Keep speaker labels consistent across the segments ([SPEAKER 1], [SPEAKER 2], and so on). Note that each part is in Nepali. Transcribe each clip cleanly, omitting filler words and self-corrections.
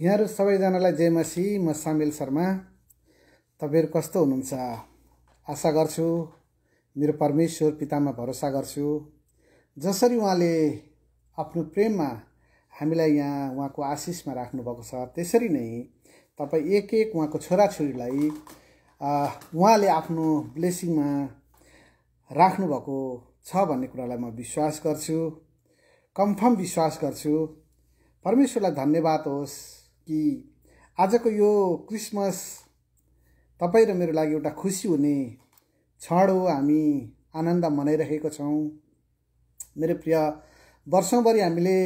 [SPEAKER 1] यहाँहरु सबैजनालाई जय मसीह। म सामेल शर्मा। तपाईहरु कस्तो हुनुहुन्छ? आशा गर्छु मेरो परमेश्वर पितामा भरोसा गर्छु जसरी उहाँले आफ्नो प्रेममा हामीलाई यहाँ उहाँको आशिषमा राख्नु भएको छ त्यसरी नै तपाई एक एक उहाँको छोराछोरीलाई उहाँले आफ्नो ब्लेसिङमा राख्नु भएको छ भन्ने कुरालाई म विश्वास गर्छु, कन्फर्म विश्वास गर्छु। परमेश्वरलाई धन्यवाद होस् कि आजको यो क्रिसमस तपाई र मेरो लागि एउटा खुसी हुने क्षण हो। हामी आनन्द मनाइरहेको छौं। मेरो प्रिय, वर्षौंभरि हामीले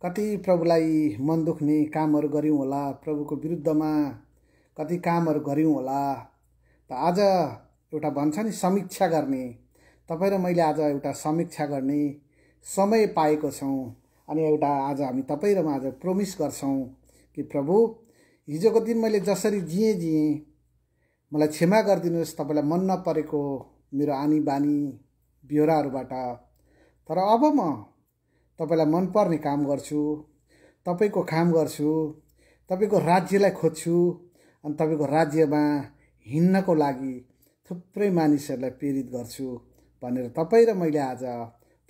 [SPEAKER 1] कति प्रभुलाई मन दुख्ने कामहरू गर्यौं होला, प्रभुको विरुद्धमा कति कामहरू गर्यौं होला। त आज एउटा भन्छ नि समीक्षा गर्ने, तपाई र मैले आज एउटा समीक्षा गर्ने समय पाएको छौं। अनि एउटा आज हामी तपाई र म आज प्रोमिस गर्छौं कि प्रभु हिजोको दिन मैले जसरी जिए मलाई क्षमा गरिदिनुस् तपाईलाई मन नपरेको मेरो आनी बानी बिहोराहरूबाट। तर अब म तपाईलाई मन पर्ने काम गर्छु, तपाईको काम गर्छु, तपाईको राज्यलाई खोज्छु अनि तपाईको राज्यमा हिँड्नको लागि थुप्रै मानिसहरूलाई प्रेरित गर्छु भनेर तपाई र मैले आज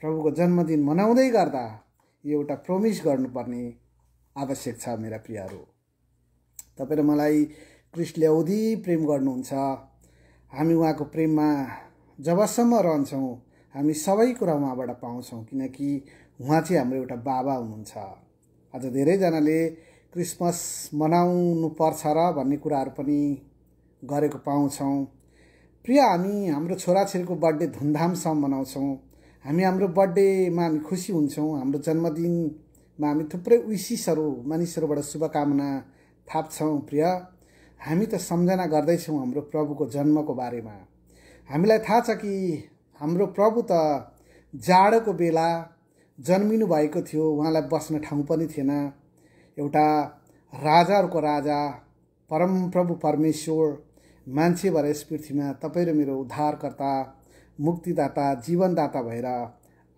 [SPEAKER 1] प्रभुको जन्मदिन मनाउँदै गर्दा यो एउटा प्रोमिस गर्नुपर्ने आवश्यक छ। मेरा प्रियहरू, तपाई र मलाई क्रिस्टले औधी प्रेम गर्नुहुन्छ। हामी उहाँको प्रेममा जबसम्म रहन्छौं हामी सबै कुरा उहाँबाट पाउँछौं, किनकि उहाँ चाहिँ हाम्रो एउटा बाबा हुनुहुन्छ। आज धेरैजनाले क्रिसमस मनाउनु पर्छ र भन्ने कुराहरू पनि गरेको पाउँछौं। प्रिय, हामी हाम्रो छोराछोरीको बर्थडे धुमधामसँग मनाउँछौं। हामी हाम्रो बर्थडेमा हामी खुसी हुन्छौं। हाम्रो जन्मदिनमा हामी थुप्रै विशेषहरू मानिसहरूबाट शुभकामना थाप्छौं। प्रिय, हामी त सम्झना गर्दैछौं हाम्रो प्रभुको जन्मको बारेमा। हामीलाई थाहा छ कि हाम्रो प्रभु त जाडोको बेला जन्मिनु भएको थियो। उहाँलाई बस्न ठाउँ पनि थिएन। एउटा राजाहरूको राजा परमप्रभु परमेश्वर मान्छे भएर यस पृथ्वीमा तपाईं र मेरो उद्धारकर्ता, मुक्तिदाता, जीवनदाता भएर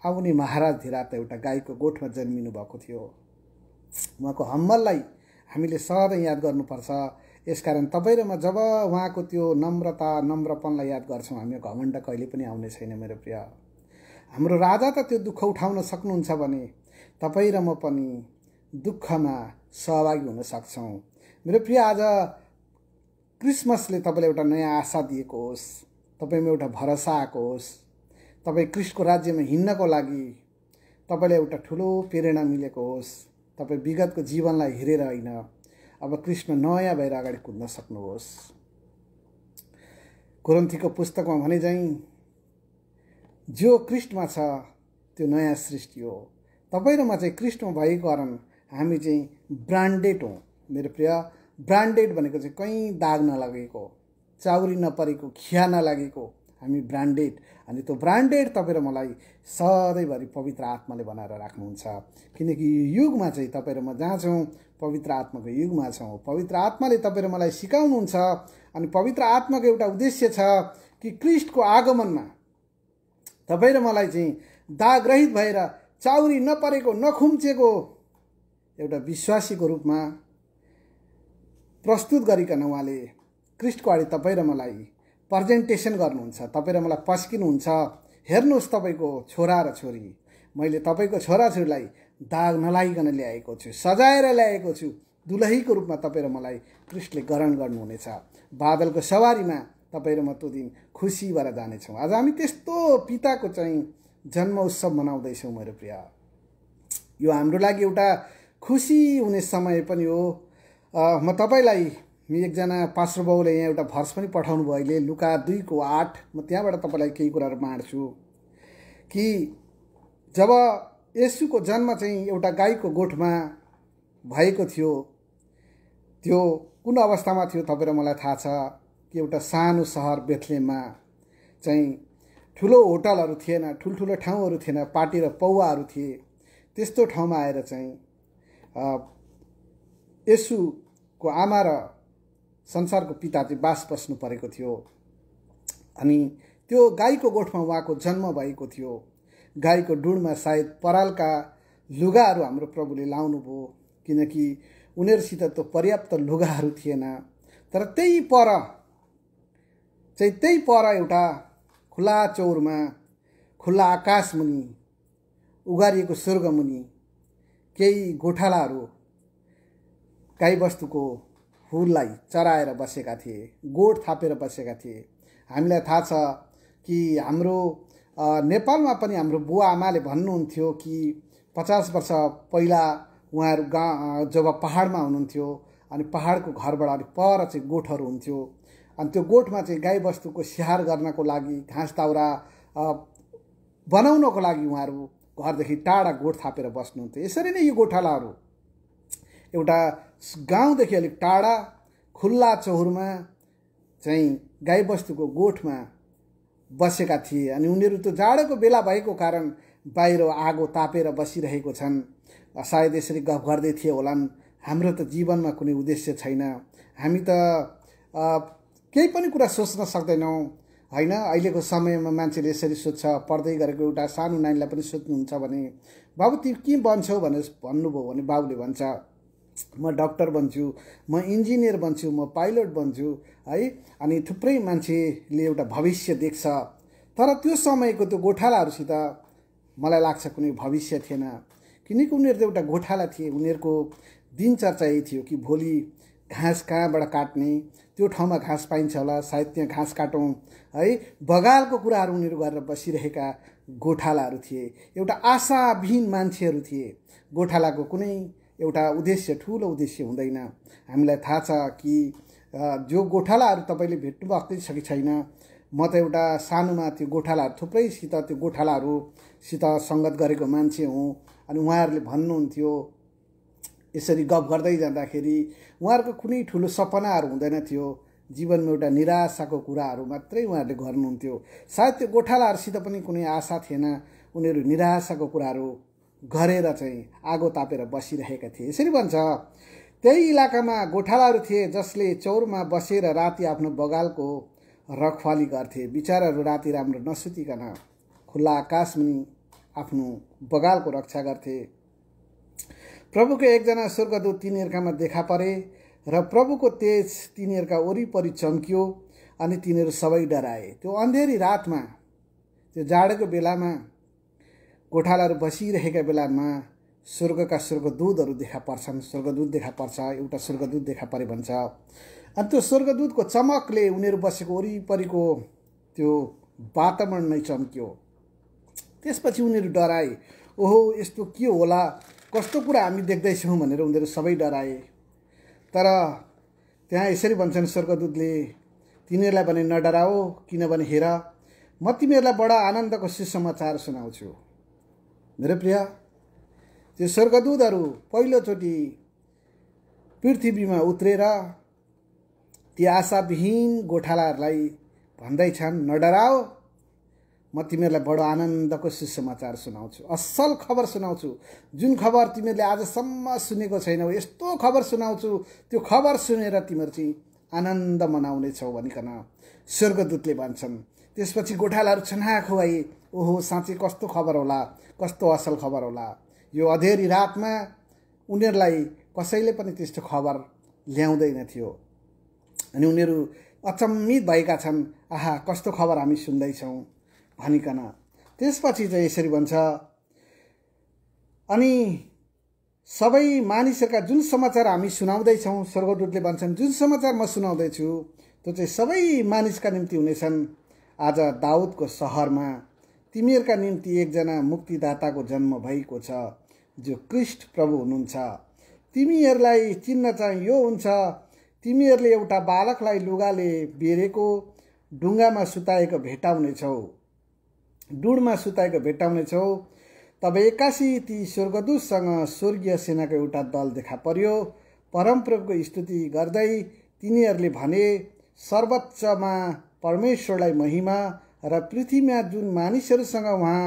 [SPEAKER 1] आउने महाराज धिरात एउटा गाईको गोठमा जन्मिनु भएको थियो। उहाँको हम्मललाई हामीले सधैँ याद गर्नुपर्छ। यसकारण तपाईं र म जब उहाँको त्यो नम्रता नम्रपनलाई याद गर्छौं हामी घमण्ड कहिले पनि आउने छैन। मेरो प्रिय, हाम्रो राजा त त्यो दुःख उठाउन सक्नुहुन्छ भने तपाईं र म पनि दुःखमा सहभागी हुन सक्छौं। मेरो प्रिय, आज क्रिसमसले तपाईलाई एउटा नयाँ आशा दिएको होस्, तपाईमा एउटा भरोसा आएको होस्, तपाईँ क्रिस्टको राज्यमा हिँड्नको लागि तपाईलाई एउटा ठुलो प्रेरणा मिलेको होस्। तपाईँ विगतको जीवनलाई हेरेर होइन, अब क्रिस्टमा नयाँ भएर अगाडि कुद्न सक्नुहोस्। कोरिन्थीको पुस्तकमा भने चाहिँ जो क्रिस्टमा छ त्यो नयाँ सृष्टि हो। तपाईँ र म चाहिँ क्रिस्टमा भएको कारण हामी चाहिँ ब्रान्डेड हौँ। मेरो प्रिय, ब्रान्डेड भनेको चाहिँ कहीँ दाग नलागेको, चाउरी नपरेको, खिया नलागेको हामी ब्रान्डेड। अनि त्यो ब्रान्डेड तपाईँ र मलाई सधैँभरि पवित्र आत्माले बनाएर राख्नुहुन्छ। किनकि यो युगमा चाहिँ तपाईँ र म जहाँ छौँ पवित्र आत्माको युगमा छौँ। पवित्र आत्माले तपाईँ र मलाई सिकाउनुहुन्छ। अनि पवित्र आत्माको एउटा उद्देश्य छ कि क्रिस्टको आगमनमा तपाईँ र मलाई चाहिँ दागरहित भएर चाउरी नपरेको नखुम्चेको एउटा विश्वासीको रूपमा प्रस्तुत गरिकन उहाँले क्रिस्टको अगाडि तपाईँ र मलाई प्रेजेन्टेसन गर्नुहुन्छ। तपाईँ र मलाई पस्किनुहुन्छ। हेर्नुहोस् तपाईँको छोरा र छोरी, मैले तपाईँको छोराछोरीलाई दाग नलागिकन ल्याएको छु, सजाएर ल्याएको छु। दुलहीको रूपमा तपाईँ र मलाई क्रिस्टले ग्रहण गर्नुहुनेछ। बादलको सवारीमा तपाईँ र म त्यो दिन खुसी भएर जानेछौँ। आज हामी त्यस्तो पिताको चाहिँ जन्म उत्सव मनाउँदैछौँ। मेरो प्रिय, यो हाम्रो लागि एउटा खुसी हुने समय पनि हो। म तपाईलाई एकजना पास्टर बाउले यहाँ एउटा भर्स पनि पठाउनु भयो अहिले, लुका 2:8। म त्यहाँबाट तपाईलाई केही कुराहरू बाँड्छु कि जब येशूको जन्म चाहिँ एउटा गाईको गोठमा भएको थियो, त्यो कुन अवस्थामा थियो तपाईँ र मलाई थाहा छ कि एउटा सानो सहर बेथलेहममा चाहिँ ठुलो होटलहरू थिएन, ठुल्ठुलो ठाउँहरू थिएन, पार्टी र पौवाहरू थिए। त्यस्तो ठाउँमा आएर चाहिँ येशूको आमा र संसारको पिता चाहिँ बास बस्नु परेको थियो। अनि त्यो गाईको गोठमा उहाँको जन्म भएको थियो। गाईको डुँडमा सायद परालका लुगाहरू हाम्रो प्रभुले लाउनु भयो, किनकि उनीहरूसित त्यो पर्याप्त लुगाहरू थिएन। तर त्यही पर एउटा खुला चौरमा खुला आकाशमुनि उगारिएको स्वर्गमुनि केही गोठालाहरू गाईबस्तुको हुललाई चराएर बसेका थिए, गोठ थापेर बसेका थिए। हामीलाई थाहा छ कि हाम्रो नेपालमा पनि हाम्रो बुवा आमाले भन्नुहुन्थ्यो कि 50 वर्ष पहिला उहाँहरू जब पहाडमा हुनुहुन्थ्यो अनि पहाडको घरबाट अलिक पर चाहिँ गोठहरू हुन्थ्यो अनि त्यो गोठमा चाहिँ गाईबस्तुको स्याहार गर्नको लागि घाँस दाउरा बनाउनको लागि उहाँहरू घरदेखि टाढा गोठ थापेर बस्नुहुन्थ्यो। यसरी नै यो गोठालाहरू एउटा गाउँदेखि अलिक टाढा खुल्ला चौरमा चाहिँ गाईबस्तुको गोठमा बसेका थिए अनि उनीहरू त्यो जाडोको बेला भएको कारण बाहिर आगो तापेर बसिरहेको छन्। सायद यसरी गफ गर्दै थिए होलान्, हाम्रो त जीवनमा कुनै उद्देश्य छैन, हामी त केही पनि कुरा सोच्न सक्दैनौँ होइन। अहिलेको समयमा मान्छेले यसरी सोध्छ, पढ्दै गरेको एउटा सानो नानीलाई पनि सोध्नुहुन्छ भने बाबु तिमी के बन्छौ भनेर भन्नुभयो भने बाबुले भन्छ म डक्टर बन्छु, म इन्जिनियर बन्छु, म पाइलट बन्छु है। अनि थुप्रै मान्छेले एउटा भविष्य देख्छ, तर त्यो समयको त्यो गोठालाहरूसित मलाई लाग्छ कुनै भविष्य थिएन, किनकि उनीहरू त एउटा गोठाला थिए। उनीहरूको दिनचर्या यही थियो कि भोलि घाँस कहाँबाट काट्ने, त्यो ठाउँमा घाँस पाइन्छ होला, सायद त्यहाँ घाँस काटौँ है, बगालको कुराहरू उनीहरू गरेर बसिरहेका गोठालाहरू थिए। एउटा आशाविहीन मान्छेहरू थिए। गोठालाको कुनै एउटा उद्देश्य, ठुलो उद्देश्य हुँदैन। हामीलाई थाहा छ कि जो गोठालाहरू तपाईँले भेट्नु भएको छ कि छैन, म त एउटा सानोमा त्यो गोठालाहरू थुप्रैसित त्यो गोठालाहरूसित सङ्गत गरेको मान्छे हुँ। अनि उहाँहरूले भन्नुहुन्थ्यो, यसरी गफ गर्दै जाँदाखेरि उहाँहरूको कुनै ठुलो सपनाहरू हुँदैन थियो, जीवनमा एउटा निराशाको कुराहरू मात्रै उहाँहरूले गर्नुहुन्थ्यो। सायद त्यो गोठालाहरूसित पनि कुनै आशा थिएन, उनीहरू निराशाको कुराहरू गरेर चाहिँ आगो तापेर बसिरहेका थिए। यसरी भन्छ त्यही इलाकामा गोठालाहरू थिए जसले चौरमा बसेर राति आफ्नो बगालको रखवाली गर्थे। बिचाराहरू राति राम्रो नसुतिकन खुल्ला आकाशमुनि आफ्नो बगालको रक्षा गर्थे। प्रभुको एकजना स्वर्गदूत तिनीहरूकामा देखा परे र प्रभुको तेज तिनीहरूका वरिपरि चम्कियो अनि तिनीहरू सबै डराए। त्यो अन्धेरी रातमा, त्यो जाडोको बेलामा, गोठालाहरू बसिरहेका बेलामा स्वर्गका स्वर्गदूतहरू देखा पर्छन्। स्वर्गदूत देखा पर्छ, एउटा स्वर्गदूत देखा परे भन्छ। अनि त्यो स्वर्गदूतको चमकले उनीहरू बसेको वरिपरिको त्यो वातावरण नै चम्क्यो। त्यसपछि उनीहरू डराए, ओहो यस्तो के होला, कस्तो कुरा हामी देख्दैछौँ भनेर उनीहरू सबै डराए। तर त्यहाँ यसरी भन्छन् स्वर्गदूतले तिनीहरूलाई भने नडराओ, किनभने हेर म तिमीहरूलाई बडा आनन्दको सुसमाचार सुनाउँछु। मेरो प्रिय, त्यो स्वर्गदूतहरू पहिलोचोटि पृथ्वीमा उत्रेर ती आशाविहीन गोठालाहरूलाई भन्दैछन् नडराओ, म तिमीहरूलाई बडो आनन्दको सुसमाचार सुनाउँछु, असल खबर सुनाउँछु। जुन खबर तिमीहरूले आजसम्म सुनेको छैनौ, यस्तो खबर सुनाउँछु, त्यो खबर सुनेर तिमीहरू चाहिँ आनन्द मनाउनेछौ भनिकन स्वर्गदूतले भन्छन्। त्यसपछि गोठालाहरू छनाक भए, ओहो साँच्चै कस्तो खबर होला, कस्तो असल खबर होला। यो अँधेरी रातमा उनीहरूलाई कसैले पनि त्यस्तो खबर ल्याउँदैन थियो अनि उनीहरू अचम्मित भएका छन्, आहा कस्तो खबर हामी सुन्दैछौँ भनिकन। त्यसपछि चाहिँ यसरी भन्छ, अनि सबै मानिसहरूका जुन समाचार हामी सुनाउँदैछौँ, स्वर्गदूतले भन्छन् जुन समाचार म सुनाउँदैछु त्यो चाहिँ सबै मानिसका निम्ति हुनेछन्। आज दाउदको सहरमा तिमीहरूका निम्ति एकजना मुक्तिदाताको जन्म भएको छ, जो ख्रीष्ट प्रभु हुनुहुन्छ। तिमीहरूलाई चिन्ह चाहिँ यो हुन्छ, तिमीहरूले एउटा बालकलाई लुगाले बेरेको डुङ्गामा सुताएको भेटाउनेछौ। तब एक्कासी ती स्वर्गदूतसँग स्वर्गीय सेनाको एउटा दल देखा पर्यो। परमप्रभुको स्तुति गर्दै तिनीहरूले भने, सर्वोच्चमा परमेश्वरलाई महिमा र पृथ्वीमा जुन मानिसहरूसँग उहाँ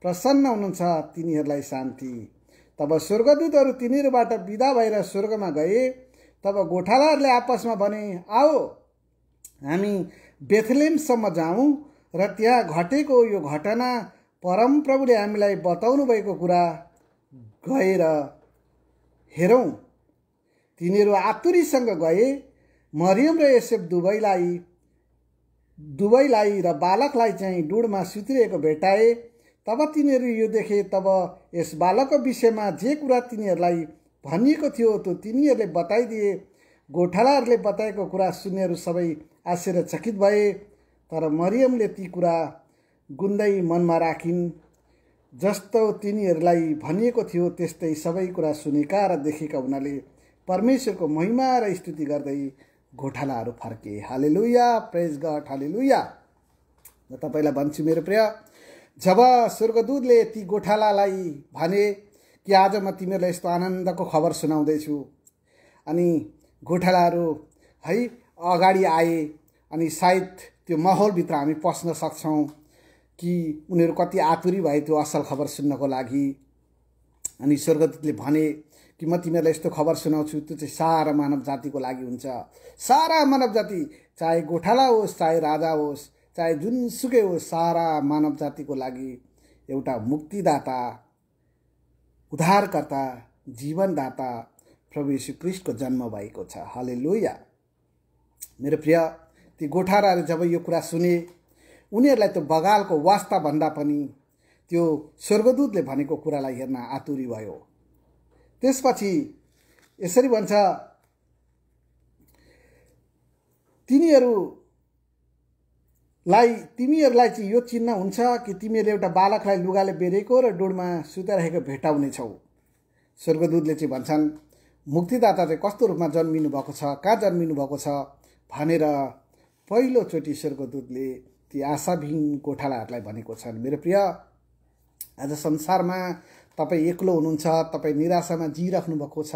[SPEAKER 1] प्रसन्न हुनुहुन्छ तिनीहरूलाई शान्ति। तब स्वर्गदूतहरू तिनीहरूबाट बिदा भएर स्वर्गमा गए। तब गोठालाहरूले आपसमा भने, आओ हामी बेथलेमसम्म जाउँ र त्यहाँ घटेको यो घटना परमप्रभुले हामीलाई बताउनु भएको कुरा गएर हेरौँ। तिनीहरू आतुरीसँग गए। मरियम र योसेफ दुवैलाई र बालकलाई चाहिँ डुडमा सुतिरहेको भेटाए। तब तिनीहरू यो देखे। तब यस बालकको विषयमा जे कुरा तिनीहरूलाई भनिएको थियो त्यो तिनीहरूले बताइदिए। गोठालाहरूले बताएको कुरा सुन्नेहरू सबै आश्चर्यचकित भए। तर मरियमले ती कुरा गुन्दै मनमा राखिन्। जस्तो तिनीहरूलाई भनिएको थियो त्यस्तै सबै कुरा सुनेका र देखेका हुनाले परमेश्वरको महिमा र स्तुति गर्दै गोठालाहरू फर्के। हालेलुया, प्रेज गॉड, हालेलुया। म तपाईँलाई भन्छु मेरो प्रिय, जब स्वर्गदूतले ती गोठालालाई भने कि आज म तिमीहरूलाई यस्तो आनन्दको खबर सुनाउँदैछु, अनि गोठालाहरू है अगाडि आए, अनि सायद त्यो माहौलभित्र हामी पस्न सक्छौँ कि उनीहरू कति आतुरी भए त्यो असल खबर सुन्नको लागि। अनि स्वर्गदूतले भने कि म तिमीहरूलाई यस्तो खबर सुनाउँछु, त्यो चाहिँ सारा मानव जातिको लागि हुन्छ। सारा मानव जाति, चाहे गोठाला होस्, चाहे राजा होस्, चाहे जुनसुकै होस्, सारा मानव जातिको लागि एउटा मुक्तिदाता, उद्धारकर्ता, जीवनदाता प्रभु यीशु ख्रीष्टको जन्म भएको छ। हालेलुया। मेरो प्रिय, ती गोठालाहरूले जब यो कुरा सुने, उनीहरूलाई त्यो बगालको वास्ता भन्दा पनि त्यो स्वर्गदूतले भनेको कुरालाई हेर्न आतुरी भयो। त्यसपछि यसरी भन्छ, तिमीहरूलाई चाहिँ यो चिन्ह हुन्छ कि तिमीहरूले एउटा बालकलाई लुगाले बेरेको र डुडमा सुताइरहेको भेटाउनेछौ। स्वर्गदूतले चाहिँ भन्छन् मुक्तिदाता चाहिँ कस्तो रूपमा जन्मिनु भएको छ, कहाँ जन्मिनु भएको छ भनेर पहिलोचोटि स्वर्गदूतले ती आशाविहीन गोठालाहरूलाई भनेको छन्। मेरो प्रिय, आज संसारमा तपाईँ एक्लो हुनुहुन्छ, तपाईँ निराशामा जिराख्नु भएको छ,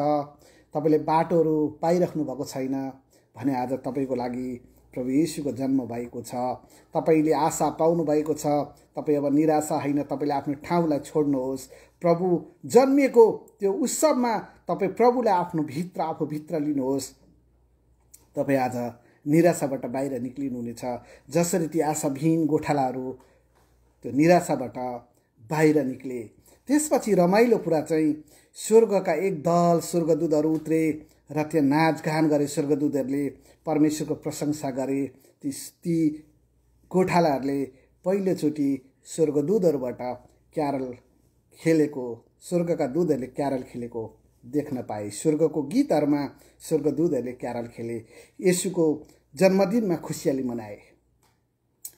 [SPEAKER 1] तपाईँले बाटोहरू पाइराख्नु भएको छैन भने आज तपाईँको लागि प्रभु येशूको जन्म भएको छ। तपाईँले आशा पाउनु भएको छ। तपाईँ अब निराशा होइन, तपाईँले आफ्नो ठाउँलाई छोड्नुहोस्। प्रभु जन्मिएको त्यो उत्सवमा तपाईँ प्रभुलाई आफूभित्र लिनुहोस्। तपाईँ आज निराशाबाट बाहिर निक्लिनुहुनेछ। जसरी ती आशाविहीन गोठालाहरू त्यो निराशाबाट बाहिर निक्ले। त्यसपछि रमाइलो कुरा चाहिँ स्वर्गका एक दल स्वर्गदूतहरू उत्रे र त्यहाँ नाचगान गरे। स्वर्गदूतहरूले परमेश्वरको प्रशंसा गरे। ती गोठालाहरूले पहिलोचोटि स्वर्गदूतहरूबाट क्यारल खेलेको, स्वर्गका दूतहरूले क्यारल खेलेको देख्न पाए। स्वर्गको गीतहरूमा स्वर्गदूतहरूले क्यारल खेले, येशूको जन्मदिनमा खुसियाली मनाए।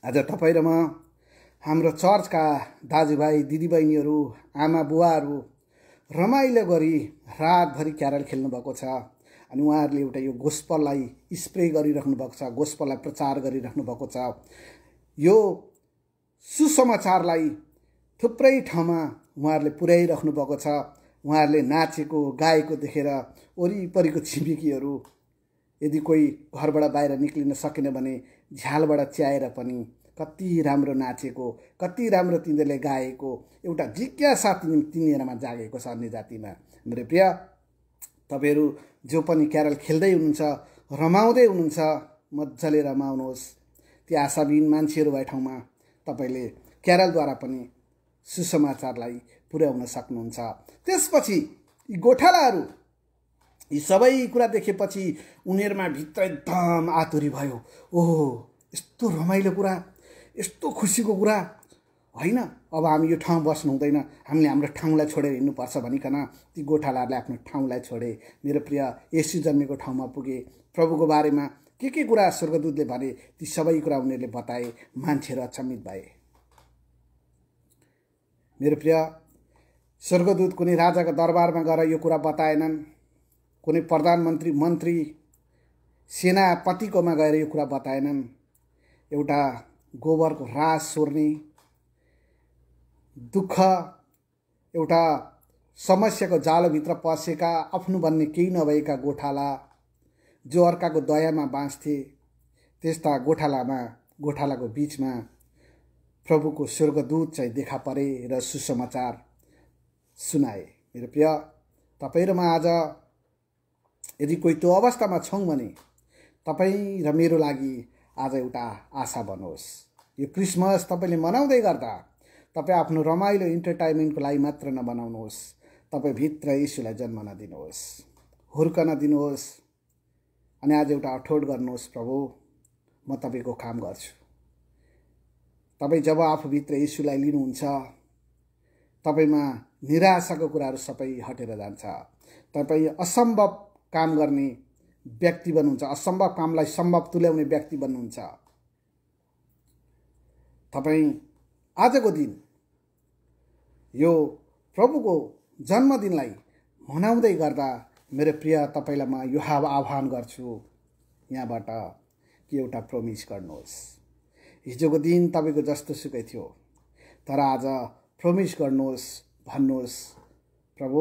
[SPEAKER 1] आज तपाईँ र म, हाम्रो चर्चका दाजुभाइ दिदीबहिनीहरू, आमा बुवाहरू रमाइलो गरी रातभरि क्यारल खेल्नुभएको छ। अनि उहाँहरूले एउटा यो गोस्पललाई स्प्रे गरिराख्नु भएको छ, गोस्पललाई प्रचार गरिराख्नु भएको छ। यो सुसमाचारलाई थुप्रै ठाउँमा उहाँहरूले पुर्याइराख्नु भएको छ। उहाँहरूले नाचेको गाएको देखेर वरिपरिको छिमेकीहरू, यदि कोही घरबाट बाहिर निक्लिन सकेन भने झ्यालबाट च्याएर पनि कति राम्रो नाचेको, कति राम्रो तिनीहरूले गाएको एउटा जिज्ञासा तिनीहरूमा जागेको छ अन्य जातिमा। मेरो प्रिय, तपाईँहरू जो पनि क्यारल खेल्दै हुनुहुन्छ, रमाउँदै हुनुहुन्छ, मजाले रमाउनुहोस्। ती आशाविहीन मान्छेहरू भए ठाउँमा तपाईँले क्यारलद्वारा पनि सुसमाचारलाई पुर्याउन सक्नुहुन्छ। त्यसपछि यी गोठालाहरू यी सबै कुरा देखेपछि उनीहरूमा भित्र एकदम आतुरी भयो। ओहो, यस्तो रमाइलो कुरा, यस्तो खुसीको कुरा होइन, अब हामी यो ठाउँ बस्नु हुँदैन, हामीले हाम्रो ठाउँलाई छोडेर हिँड्नुपर्छ भनिकन ती गोठालाहरूले आफ्नो ठाउँलाई छोडे। मेरो प्रिय, येशू जन्मेको ठाउँमा पुगे। प्रभुको बारेमा के कुरा स्वर्गदूतले भने ती सबै कुरा उनीहरूले बताए। मान्छेहरू अचम्मित भए। मेरो प्रिय, स्वर्गदूत कुनै राजाको दरबारमा गएर यो कुरा बताएनन्, कुनै प्रधानमन्त्री सेनापतिकोमा गएर यो कुरा बताएनन्। एउटा गोबरको रास सोर्ने, दुःख, एउटा समस्याको जालोभित्र पसेका, आफ्नो भन्ने केही नभएका गोठाला जो अर्काको दयामा बाँच्थे, त्यस्ता गोठालाको बिचमा प्रभुको स्वर्गदूत चाहिँ देखा परे र सुसमाचार सुनाए। मेरो प्रिय, तपाईँ र म आज यदि कोही त्यो अवस्थामा छौँ भने तपाईँ र मेरो लागि आज एउटा आशा बनोस्। यो क्रिसमस तपाईँले मनाउँदै गर्दा तपाईँ आफ्नो रमाइलो इन्टरटेनमेन्टको लागि मात्र नबनाउनुहोस्, तपाईँ भित्र येशूलाई जन्म नदिनुहोस्। हुर्कन दिनुहोस् अनि आज एउटा अठोट गर्नुहोस् प्रभु, म तपाईँको काम गर्छु। तपाईँ जब आफूभित्र येशूलाई लिनुहुन्छ, तपाईँमा निराशाको कुराहरू सबै हटेर जान्छ। तपाईँ असम्भव काम गर्ने व्यक्ति बन्नुहुन्छ, असम्भव कामलाई सम्भव तुल्याउने व्यक्ति बन्नुहुन्छ। तपाईँ आजको दिन यो प्रभुको जन्मदिनलाई मनाउँदै गर्दा मेरो प्रिय तपाईँलाई म यो आह्वान गर्छु यहाँबाट कि एउटा प्रोमिस गर्नुहोस्। हिजोको दिन तपाईँको जस्तो सुकै थियो, तर आज प्रोमिस गर्नुहोस्, भन्नुहोस् प्रभु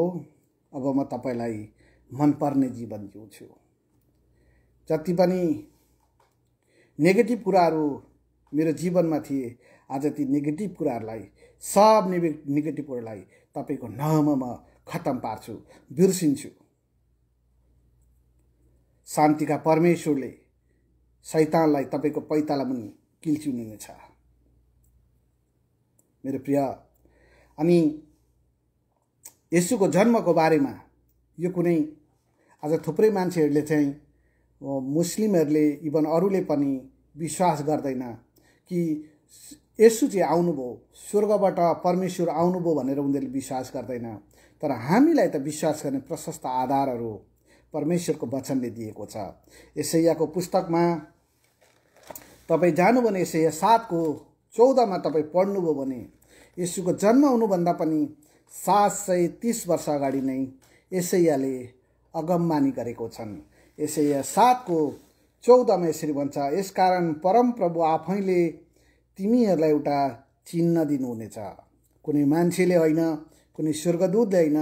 [SPEAKER 1] अब म तपाईँलाई मनपर्ने जीवन जिउँछु। जति पनि नेगेटिभ कुराहरू मेरो जीवनमा थिए, आज ती नेगेटिभ कुराहरूलाई, सब नेगेटिभ कुरालाई तपाईँको नाममा खत्तम पार्छु, बिर्सिन्छु। शान्तिका परमेश्वरले शैतानलाई तपाईँको पैताला पनि किल्चिउनेछ मेरो प्रिय। अनि येशूको जन्मको बारेमा यो कुनै आज थुप्रै मान्छेहरूले चाहिँ मुस्लिमहरूले इभन अरूले पनि विश्वास गर्दैन कि येशू चाहिँ आउनुभयो, स्वर्गबाट परमेश्वर आउनुभयो भनेर उनीहरूले विश्वास गर्दैन। तर हामीलाई त विश्वास गर्ने प्रशस्त आधारहरू परमेश्वरको वचनले दिएको छ। यशायाको पुस्तकमा तपाईँ जानु भने यशाया 7:14 तपाईँ पढ्नुभयो भने येशूको जन्म हुनुभन्दा पनि 730 वर्ष अगाडि नै यशायाले अगमबानी गरेको छन्। यशाया 7:14 यसरी भन्छ, यसकारण परमप्रभु आफैले तिमीहरूलाई एउटा चिन्ह दिनुहुनेछ। कुनै मान्छेले होइन, कुनै स्वर्गदूतले होइन,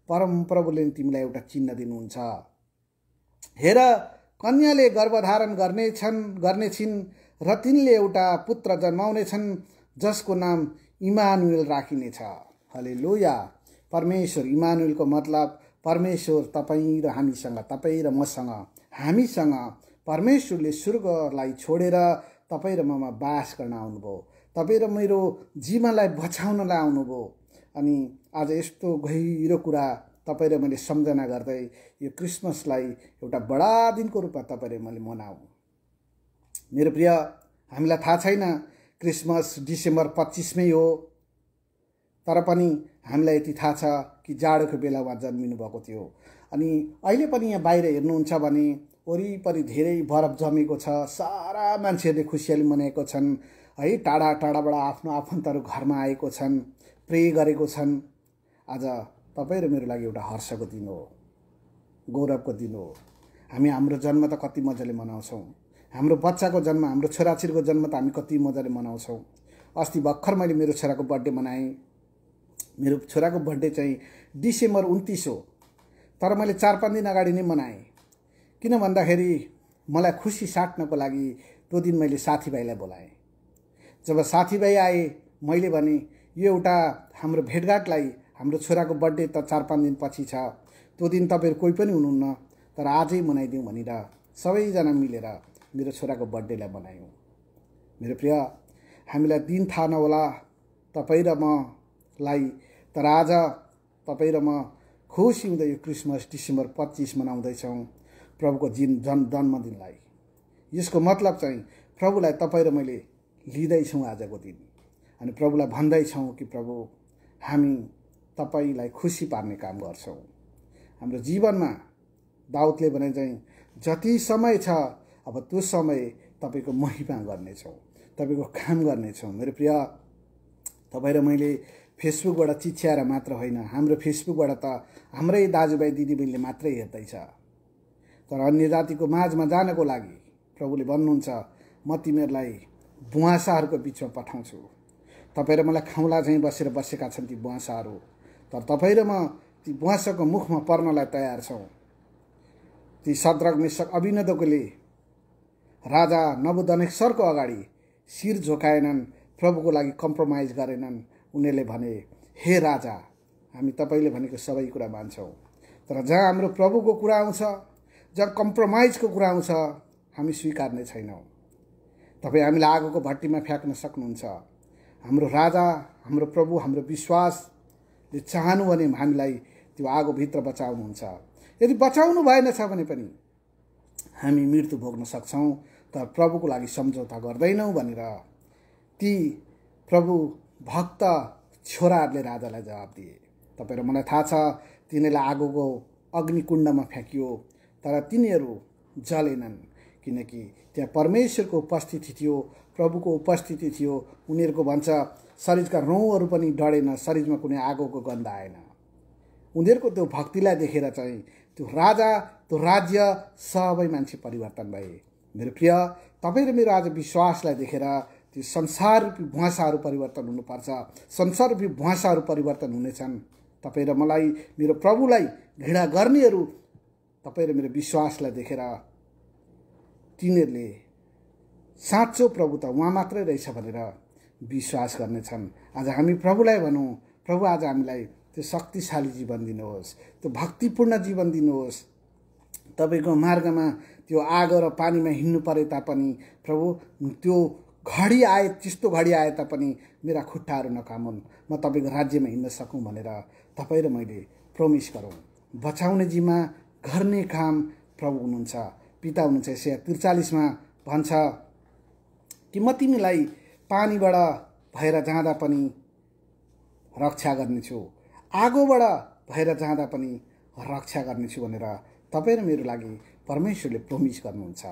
[SPEAKER 1] परमप्रभुले तिमीलाई एउटा चिन्ह दिनुहुन्छ। हेर, कन्याले गर्भधारण गर्नेछिन् र तिनले एउटा पुत्र जन्माउनेछन् जसको नाम इमानुएल राखिनेछ। हालेलुया। परमेश्वर, इमानुएलको मतलब परमेश्वर तपाईँ र हामीसँग, तपाईँ र मसँग, हामीसँग परमेश्वरले स्वर्गलाई छोडेर तपाईँ र ममा बास गर्न आउनुभयो, तपाईँ र मेरो जीवनलाई बचाउनलाई आउनुभयो। अनि आज यस्तो गहिरो कुरा तपाईँ र मैले सम्झना गर्दै यो क्रिसमसलाई एउटा बडा दिनको रूपमा तपाईँ र मैले मनाऊँ। मेरो प्रिय, हामीलाई थाहा छैन क्रिसमस डिसेम्बर 25 हो, तर पनि हामीलाई यति थाहा छ कि जाडोको बेलामा जन्मिनु भएको थियो। अनि अहिले पनि यहाँ बाहिर हेर्नुहुन्छ भने वरिपरि धेरै बरफ जमेको छ। सारा मान्छेहरूले खुसियाली मनाएको छन् है। टाढा टाढाबाट आफ्नो आफन्तहरू घरमा आएको छन्, प्रे गरेको छन्। आज तपाईँ र मेरो लागि एउटा हर्षको दिन हो, गौरवको दिन हो। हामी हाम्रो जन्म त कति मजाले मनाउँछौँ, हाम्रो बच्चाको जन्म, हाम्रो छोराछोरीको जन्म त हामी कति मजाले मनाउँछौँ। अस्ति भर्खर मैले मेरो छोराको बर्थडे मनाएँ। मेरो छोराको बर्थडे चाहिँ डिसेम्बर 29 हो, तर मैले 4-5 दिन अगाडि नै मनाएँ। किन भन्दाखेरि मलाई खुसी साट्नको लागि त्यो दिन मैले साथीभाइलाई बोलाएँ। जब साथीभाइ आए, मैले भने यो एउटा हाम्रो भेटघाटलाई, हाम्रो छोराको बर्थडे त 4-5 दिन पछि छ, त्यो दिन तपाईँहरू कोही पनि हुनुहुन्न, तर आजै मनाइदिउँ भनेर सबैजना मिलेर मेरो छोराको बर्थडेलाई मनायौँ। मेरो प्रिय, हामीलाई दिन थाहा नहोला तपाईँ र मलाई, तर आज तपाईँ र म खुसी हुँदै यो क्रिसमस डिसेम्बर 25 मनाउँदैछौँ प्रभुको जन्मदिनलाई। यसको मतलब चाहिँ प्रभुलाई तपाईँ र मैले लिँदैछौँ आजको दिन, अनि प्रभुलाई भन्दैछौँ कि प्रभु हामी तपाईँलाई खुसी पार्ने काम गर्छौँ हाम्रो जीवनमा। दाउदले भने चाहिँ जति समय छ अब त्यो समय तपाईँको महिमा गर्नेछौँ, तपाईँको काम गर्नेछौँ। मेरो प्रिय, तपाईँ र मैले फेसबुकबाट चिच्याएर मात्र होइन, हाम्रो फेसबुकबाट त हाम्रै दाजुभाइ दिदीबहिनीले मात्रै हेर्दैछ, तर अन्य जातिको माझमा जानको लागि प्रभुले भन्नुहुन्छ म तिमीहरूलाई बुवासाहरूको बिचमा पठाउँछु। तपाईँ र मलाई खाउँला चाहिँ बसेका छन् ती बुवासाहरू, तर तपाईँ र म ती बुवासाको मुखमा पर्नलाई तयार छौँ। ती सद्रक मेशक अभिनदोले राजा नबुकदनेस्सरको अगाडि शिर झोकाएनन्, प्रभुको लागि कम्प्रोमाइज गरेनन्। उनीहरूले भने हे राजा, हामी तपाईँले भनेको सबै कुरा मान्छौँ, तर जहाँ हाम्रो प्रभुको कुरा आउँछ, जहाँ कम्प्रोमाइजको कुरा आउँछ, हामी स्वीकार्ने छैनौँ। तपाईँ हामीलाई आगोको भट्टीमा फ्याँक्न सक्नुहुन्छ। हाम्रो राजा, हाम्रो प्रभु, हाम्रो विश्वासले चाहनु भने हामीलाई त्यो आगोभित्र बचाउनुहुन्छ। यदि बचाउनु भएनछ भने पनि हामी मृत्यु भोग्न सक्छौँ, तर प्रभुको लागि सम्झौता गर्दैनौँ भनेर ती प्रभु भक्त छोराहरूले राजालाई जवाब दिए। तपाईँ र मलाई थाहा छ तिनीहरूलाई आगोको अग्निकुण्डमा फ्याँकियो, तर तिनीहरू जलेनन्, किनकि त्यहाँ परमेश्वरको उपस्थिति थियो, प्रभुको उपस्थिति थियो। उनीहरूको भन्छ शरीरका रौँहरू पनि डढेन, शरीरमा कुनै आगोको गन्ध आएन। उनीहरूको त्यो भक्तिलाई देखेर चाहिँ त्यो राजा, त्यो राज्य, सबै मान्छे परिवर्तन भए। मेरो प्रिय, तपाईँ र मेरो आज विश्वासलाई देखेर त्यो संसाररूपी भुवासाहरू परिवर्तन हुनुपर्छ। संसाररूपी भुवासाहरू परिवर्तन हुनेछन्। तपाईँ र मलाई, मेरो प्रभुलाई घृणा गर्नेहरू तपाईँ र मेरो विश्वासलाई देखेर तिनीहरूले साँचो प्रभु त उहाँ मात्रै रहेछ भनेर विश्वास गर्नेछन्। आज हामी प्रभुलाई भनौँ, प्रभु आज हामीलाई त्यो शक्तिशाली जीवन दिनुहोस्, त्यो भक्तिपूर्ण जीवन दिनुहोस्। तपाईँको मार्गमा त्यो आगो र पानीमा हिँड्नु परे तापनि प्रभु त्यो घडी आए, त्यस्तो घडी आए तापनि मेरा खुट्टाहरू नकामुन्, म तपाईँको राज्यमा हिँड्न सकौँ भनेर तपाईँ र मैले प्रोमिस गरौँ। बचाउने जिम्मा, गर्ने काम प्रभु हुनुहुन्छ, पिता हुनुहुन्छ। यशया 43 भन्छ कि म तिमीलाई पानीबाट भएर जाँदा पनि रक्षा गर्नेछु, आगोबाट भएर जाँदा पनि रक्षा गर्नेछु भनेर तपाईँ र मेरो लागि परमेश्वरले प्रोमिस गर्नुहुन्छ।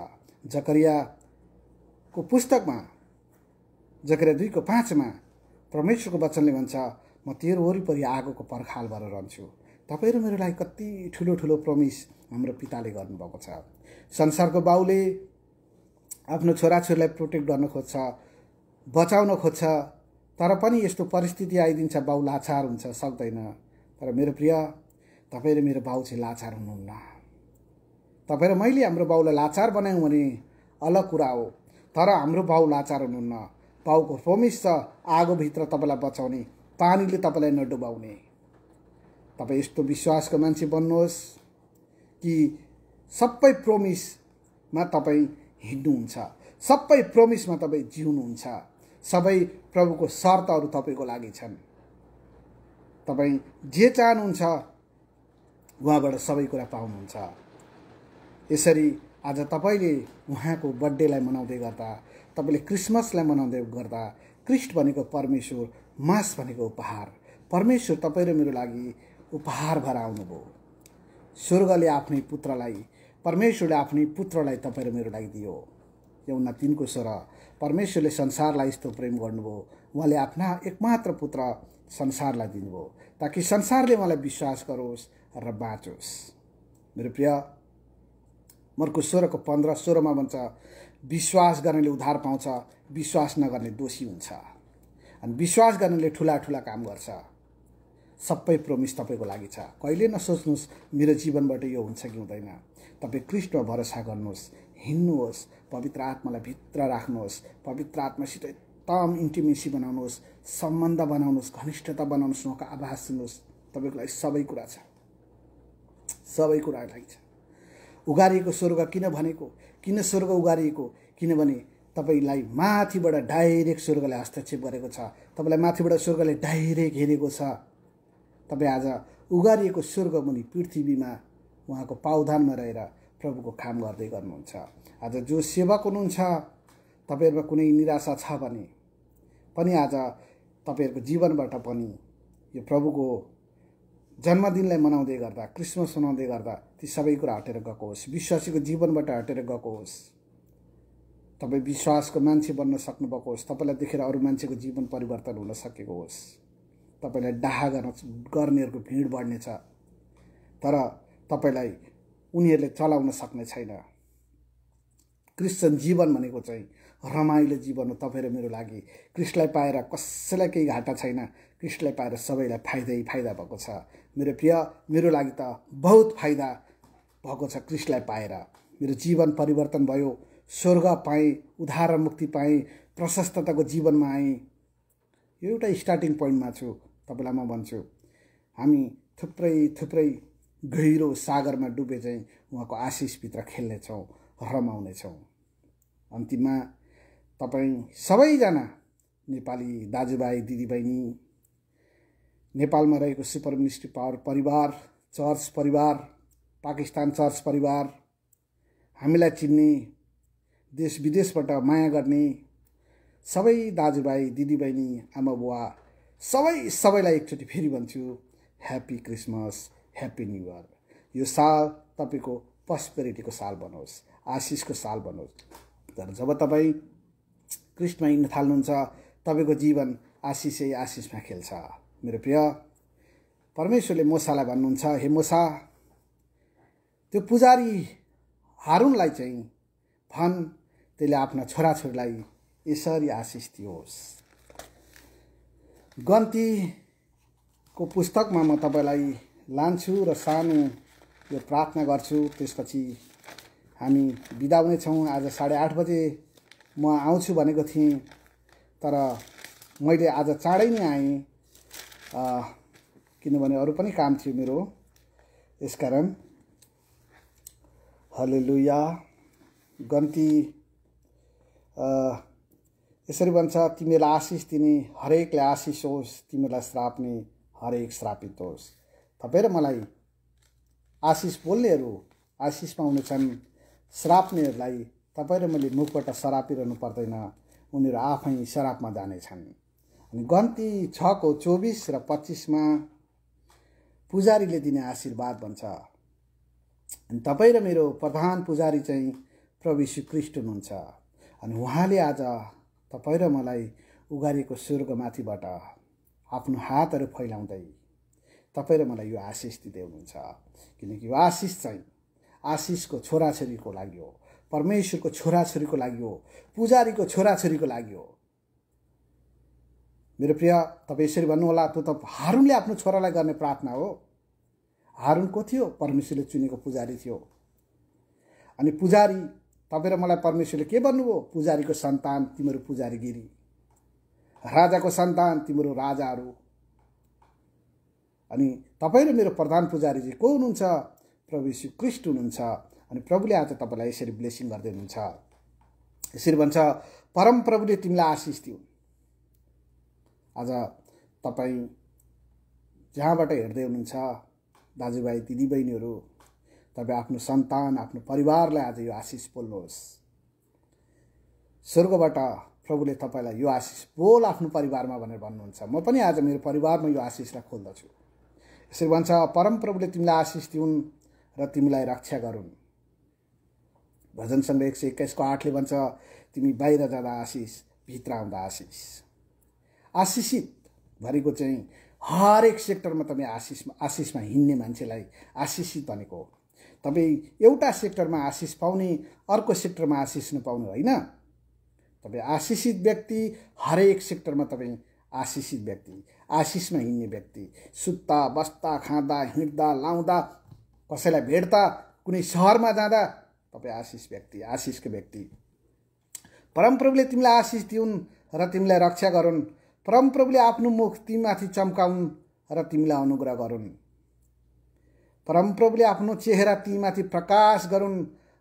[SPEAKER 1] जकरियाको पुस्तकमा, जकरिया 2:5 परमेश्वरको वचनले भन्छ म तेरो वरिपरि आगोको पर्खाल भएर रहन्छु। तपाईँ र मेरो लागि कति ठुलो ठुलो प्रोमिस हाम्रो पिताले गर्नुभएको छ। संसारको बाउले आफ्नो छोराछोरीलाई प्रोटेक्ट गर्न खोज्छ, बचाउन खोज्छ, तर पनि यस्तो परिस्थिति आइदिन्छ, बाउ लाचार हुन्छ, सक्दैन। तर मेरो प्रिय, तपाईँ र मेरो बाउ चाहिँ लाचार हुनुहुन्न। तपाईँ र मैले हाम्रो बाउलाई लाचार बनायौँ भने अलग कुरा हो, तर हाम्रो बाउ लाचार हुनुहुन्न। बाउको प्रोमिस छ आगोभित्र तपाईँलाई बचाउने, पानीले तपाईँलाई नडुबाउने। तपाईँ यस्तो विश्वासको मान्छे बन्नुहोस् कि सबै प्रोमिसमा तपाईँ हिँड्नुहुन्छ, सबै प्रोमिसमा तपाईँ जिउनुहुन्छ, सबै प्रभुको शर्तहरू तपाईँको लागि छन्। तपाईँ जे चाहनुहुन्छ उहाँबाट सबै कुरा पाउनुहुन्छ। यसरी आज तपाईँले उहाँको बर्थडेलाई मनाउँदै गर्दा, तपाईँले क्रिसमसलाई मनाउँदै गर्दा, क्रिस्ट भनेको परमेश्वर, मास भनेको उपहार। परमेश्वर तपाईँ र मेरो लागि उपहार भएर आउनुभयो। स्वर्गले आफ्नै पुत्रलाई, परमेश्वरले आफ्नै पुत्रलाई तपाईँ र मेरो लागि दियो। यूहन्ना 3:16 परमेश्वरले संसारलाई यस्तो प्रेम गर्नुभयो, उहाँले आफ्ना एकमात्र पुत्र संसारलाई दिनुभयो ताकि संसारले उहाँलाई विश्वास गरोस् र बाँचोस्। मेरो प्रिय, मर्कुस 16:15-16 भन्छ विश्वास गर्नेले उद्धार पाउँछ, विश्वास नगर्ने दोषी हुन्छ। अनि विश्वास गर्नेले ठुला ठुला काम गर्छ। सबै प्रोमिस तपाईँको लागि छ। कहिले नसोच्नुहोस् मेरो जीवनबाट यो हुन्छ कि हुँदैन। तपाईँ क्रिस्टमा भरोसा गर्नुहोस्, हिँड्नुहोस्, पवित्र आत्मालाई भित्र राख्नुहोस्, पवित्र आत्मासित एकदम इन्टिमेसी बनाउनुहोस्, सम्बन्ध बनाउनुहोस्, घनिष्ठता बनाउनुहोस्, उहाँको आवाज सुन्नुहोस्। तपाईँको लागि सबै कुरा छ, सबै कुरा लागि छ। उगारिएको स्वर्ग किन भनेको, किन स्वर्ग उगारिएको? किनभने तपाईँलाई माथिबाट डाइरेक्ट स्वर्गले हस्तक्षेप गरेको छ, तपाईँलाई माथिबाट स्वर्गले डाइरेक्ट हेरेको छ। तपाईँ आज उगारिएको स्वर्ग मुनि पृथ्वीमा उहाँको पावधानमा रहेर प्रभुको काम गर्दै गर्नुहुन्छ। आज जो सेवक हुनुहुन्छ, तपाईँहरूमा कुनै निराशा छ भने पनि आज तपाईँहरूको जीवनबाट पनि यो प्रभुको जन्मदिनलाई मनाउँदै गर्दा, क्रिसमस मनाउँदै गर्दा ती सबै कुरा हटेर गएको होस्, विश्वासीको जीवनबाट हटेर गएको होस्। तपाईँ विश्वासको मान्छे बन्न सक्नुभएको होस्, तपाईँलाई देखेर अरू मान्छेको जीवन परिवर्तन हुन सकेको होस्। तपाईँलाई डाहा गर्नेहरूको भिड बढ्नेछ, तर तपाईँलाई उनीहरूले चलाउन सक्ने छैन। क्रिस्चियन जीवन भनेको चाहिँ रमाइलो जीवन हो। तपाईँ र मेरो लागि क्रिस्टलाई पाएर कसैलाई केही घाटा छैन, क्रिस्टलाई पाएर सबैलाई फाइदै फाइदा भएको छ। मेरो प्रिय, मेरो लागि त बहुत फाइदा भएको छ क्रिस्टलाई पाएर। मेरो जीवन परिवर्तन भयो, स्वर्ग पाएँ, उद्धार र मुक्ति पाएँ, प्रशस्तताको जीवनमा आएँ। यो एउटा स्टार्टिङ पोइन्टमा छु। तपाईँलाई म भन्छु, हामी थुप्रै थुप्रै गहिरो सागरमा डुबे चाहिँ उहाँको आशिषभित्र खेल्नेछौँ, रमाउनेछौँ। अन्तिममा तपाईँ सबैजना नेपाली दाजुभाइ दिदीबहिनी, नेपालमा रहेको सुपर मिनिस्ट्री पावर परिवार, चर्च परिवार, पाकिस्तान चर्च परिवार, हामीलाई चिन्ने, देश विदेशबाट माया गर्ने सबै दाजुभाइ दिदीबहिनी आमा बुवा सबैलाई एकचोटि फेरि भन्छु happy Christmas, happy new year. यो साल तपाईँको प्रस्पेरिटीको साल बनोस्, आशिषको साल बनोस्। तर जब तपाईँ क्रिस्टमा हिँड्न थाल्नुहुन्छ तपाईँको जीवन आशिषै आशिषमा खेल्छ। मेरो प्रिय, परमेश्वरले मोसालाई भन्नुहुन्छ, हे मोसा, त्यो पुजारी हारुनलाई चाहिँ भन्, त्यसले आफ्ना छोराछोरीलाई यसरी आशिष दियोस्। गन्तीको पुस्तकमा म तपाईँलाई लान्छु र सानो यो प्रार्थना गर्छु, त्यसपछि हामी बिदा हुनेछौँ। आज 8:30 बजे म आउँछु भनेको थिएँ, तर मैले आज चाँडै नै आएँ, किनभने अरू पनि काम थियो मेरो, यसकारण। हालेलुया। गन्ती यसरी भन्छ, तिमीलाई आशिष दिने हरेकले आशिष होस्, तिमीलाई श्राप्ने हरेक श्रापित होस्। तपाईँ र मलाई आशिष बोल्नेहरू आशिष पाउनेछन्, श्राप्नेहरूलाई तपाईँ र मैले मुखबाट सरापिरहनु पर्दैन, उनीहरू आफै शराबमा जानेछन्। अनि गन्ती 6:24 र 25मा पुजारीले दिने आशीर्वाद भन्छ। अनि तपाईँ र मेरो प्रधान पुजारी चाहिँ प्रभु यीशु ख्रीष्ट हुनुहुन्छ। अनि उहाँले आज तपाईँ र मलाई उगारिएको स्वर्गमाथिबाट आफ्नो हातहरू फैलाउँदै तपाईँ र मलाई यो आशिष दिँदै हुनुहुन्छ। किनकि यो आशिष चाहिँ आशिषको छोराछोरीको लागि हो, परमेश्वरको छोराछोरीको लागि हो, पुजारीको छोराछोरीको लागि हो। मेरो प्रिय, तपाईँ यसरी भन्नुहोला, त्यो त हारुनले आफ्नो छोरालाई गर्ने प्रार्थना हो। हारुन को थियो? परमेश्वरले चुनेको पुजारी थियो। अनि पुजारी, तपाईँ र मलाई परमेश्वरले के भन्नुभयो? पुजारीको सन्तान तिम्रो पुजारीगिरी, राजाको सन्तान तिम्रो राजाहरू। अनि तपाईँ र मेरो प्रधान पुजारी चाहिँ को हुनुहुन्छ? प्रभु यीशु ख्रीष्ट हुनुहुन्छ। अनि प्रभुले आज तपाईँलाई यसरी ब्लेसिङ गर्दै हुनुहुन्छ। यसरी भन्छ, परम प्रभुले तिमीलाई आशिष दिउन्। आज तपाईँ जहाँबाट हेर्दै हुनुहुन्छ, दाजुभाइ दिदीबहिनीहरू, तपाईँ आफ्नो सन्तान, आफ्नो परिवारलाई आज यो आशिष बोल्नुहोस्। स्वर्गबाट प्रभुले तपाईँलाई यो आशिष बोल आफ्नो परिवारमा भनेर भन्नुहुन्छ। म पनि आज मेरो परिवारमा यो आशिषलाई खोल्दछु। यसरी भन्छ, परम प्रभुले तिमीलाई आशिष दिउन् र तिमीलाई रक्षा गरून्। भजन सङ्ग्रह 121:8ले भन्छ, तिमी बाहिर जाँदा आशिष, भित्र आउँदा आशिष। आशिषित भनेको चाहिँ हरेक सेक्टरमा तपाईँ आशिषमा हिँड्ने मान्छेलाई आशिषित भनेको हो। तपाईँ एउटा सेक्टरमा आशिष पाउने, अर्को सेक्टरमा आशिष नपाउने होइन। तपाईँ आशिषित व्यक्ति, हरेक सेक्टरमा तपाईँ आशिषित व्यक्ति, आशिषमा हिँड्ने व्यक्ति। सुत्दा बस्दा खाँदा हिँड्दा लाउँदा, कसैलाई भेट्दा, कुनै सहरमा जाँदा तपाईँ आशिष व्यक्ति, आशिषको व्यक्ति। परमप्रभुले तिमीलाई आशिष दिउन् र तिमीलाई रक्षा गरून्। परमप्रभुले आफ्नो मुख तिमीमाथि चम्काउन् र तिमीलाई अनुग्रह गरून्। परमप्रभुले आफ्नो चेहरा तिमीमाथि प्रकाश गरून्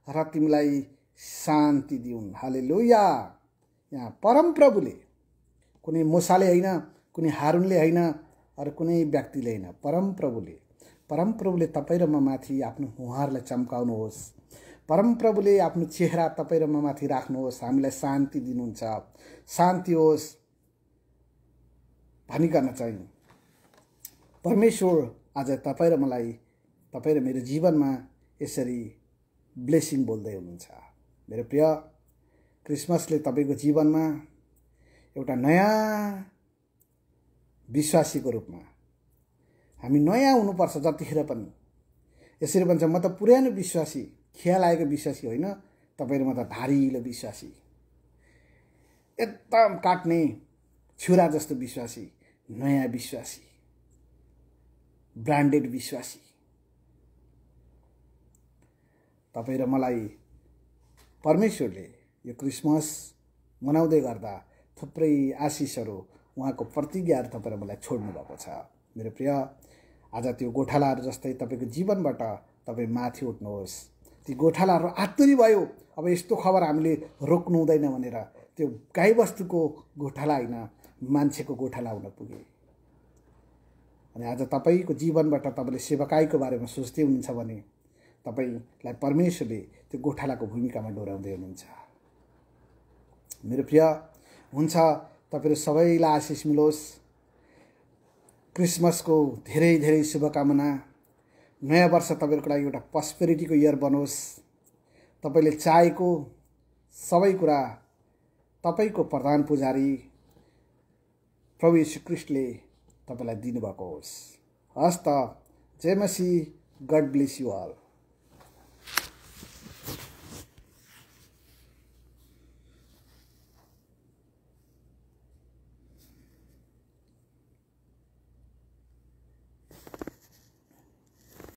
[SPEAKER 1] र तिमीलाई शान्ति दिउन्। हालेलुया। यहाँ परमप्रभुले, कुनै मोसाले होइन, कुनै हारुनले होइन, अरू कुनै व्यक्तिले होइन, परमप्रभुले तपाईँ र म माथि आफ्नो मुहारलाई चम्काउनुहोस्। परमप्रभुले आफ्नो चेहरा तपाईँ र म माथि राख्नुहोस्, हामीलाई शान्ति दिनुहुन्छ। शान्ति होस् भनिकन चाहिँ परमेश्वर आज तपाईँ र मलाई, तपाईँ र मेरो जीवनमा यसरी ब्लेसिङ बोल्दै हुनुहुन्छ। मेरो प्रिय, क्रिसमसले तपाईँको जीवनमा एउटा नयाँ विश्वासीको रूपमा हामी नयाँ हुनुपर्छ जतिखेर पनि। यसरी भन्छ, म त पुरानो विश्वासी, खिया लागेको विश्वासी होइन, तपाईँ र म त धारिलो विश्वासी, एकदम काट्ने छुरा जस्तो विश्वासी, नयाँ विश्वासी, ब्रान्डेड विश्वासी। तपाईँ र मलाई परमेश्वरले यो क्रिसमस मनाउँदै गर्दा थुप्रै आशिषहरू, उहाँको प्रतिज्ञाहरू तपाईँ र मलाई छोड्नु भएको छ। मेरो प्रिय, आज त्यो गोठालाहरू जस्तै तपाईँको जीवनबाट तपाईँ माथि उठ्नुहोस्। ती गोठालाहरू आत्तरी भयो, अब यस्तो खबर हामीले रोक्नु हुँदैन भनेर त्यो गाईबस्तुको गोठाला होइन, मान्छेको गोठाला हुन पुगे। अनि आज तपाईँको जीवनबाट तपाईँले सेवकाईको बारेमा सोच्दै हुनुहुन्छ भने तपाईलाई परमेश्वरले त्यो गोठालाको भूमिकामा डोर्याउँदै हुनुहुन्छ। मेरो प्रिय, हुन्छ तपाईहरु सबैलाई आशिष मिलोस्। क्रिसमसको धेरै धेरै शुभकामना। नयाँ वर्ष तपाईहरुको लागि एउटा प्रस्पेरिटीको इयर बनोस्। तपाईले चाहेको सबै कुरा तपाईको प्रधान पुजारी प्रभु येशू ख्रीष्टले तपाईलाई दिनुभएको होस्। हस्त जय मसीह। God bless you all.